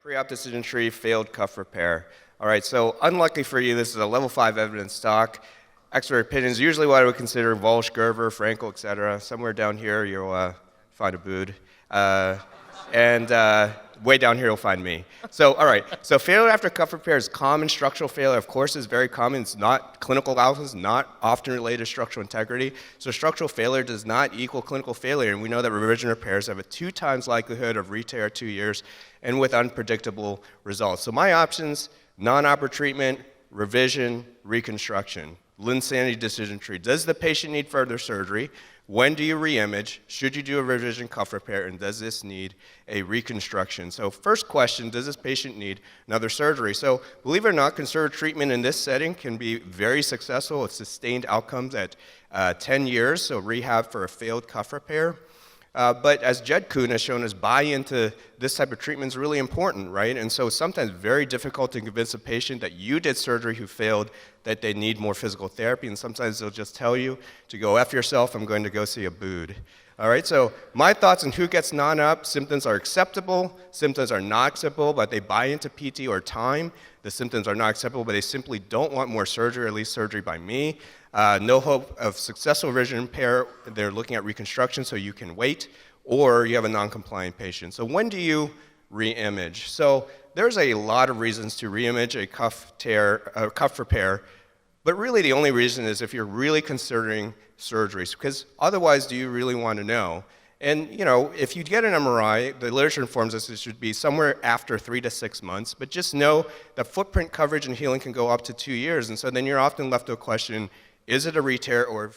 Pre-op decision tree, failed cuff repair. All right, so unlucky for you, this is a level 5 evidence talk. Expert opinions, usually what I would consider Walsh, Gerber, Frankel, etc. Somewhere down here you'll find a Bood. And way down here you'll find me. So, all right, so failure after cuff repair is common. Structural failure, of course, is very common. It's not clinical outcomes, not often related to structural integrity. So structural failure does not equal clinical failure, and we know that revision repairs have a 2 times likelihood of re-tear at 2 years and with unpredictable results. So my options, non-operative treatment, revision, reconstruction. Linsanity decision tree. Does the patient need further surgery? When do you re-image? Should you do a revision cuff repair? And does this need a reconstruction? So first question, does this patient need another surgery? So believe it or not, conservative treatment in this setting can be very successful with sustained outcomes at 10 years, so rehab for a failed cuff repair. But as Jed Kuhn has shown us, buy-in to this type of treatment is really important, right? And so it's sometimes very difficult to convince a patient that you did surgery who failed that they need more physical therapy, and sometimes they'll just tell you to go F yourself, I'm going to go see a Bood. All right, so my thoughts on who gets non-op, symptoms are acceptable, symptoms are not acceptable, but they buy into PT or time. The symptoms are not acceptable, but they simply don't want more surgery, or at least surgery by me. No hope of successful revision repair, they're looking at reconstruction so you can wait, or you have a non-compliant patient. So when do you re-image? So there's a lot of reasons to re-image a cuff repair, but really the only reason is if you're really considering surgeries, because otherwise do you really want to know? And you know, if you get an MRI, the literature informs us it should be somewhere after 3 to 6 months, but just know that footprint coverage and healing can go up to 2 years, and so then you're often left with a question, is it a re-tear or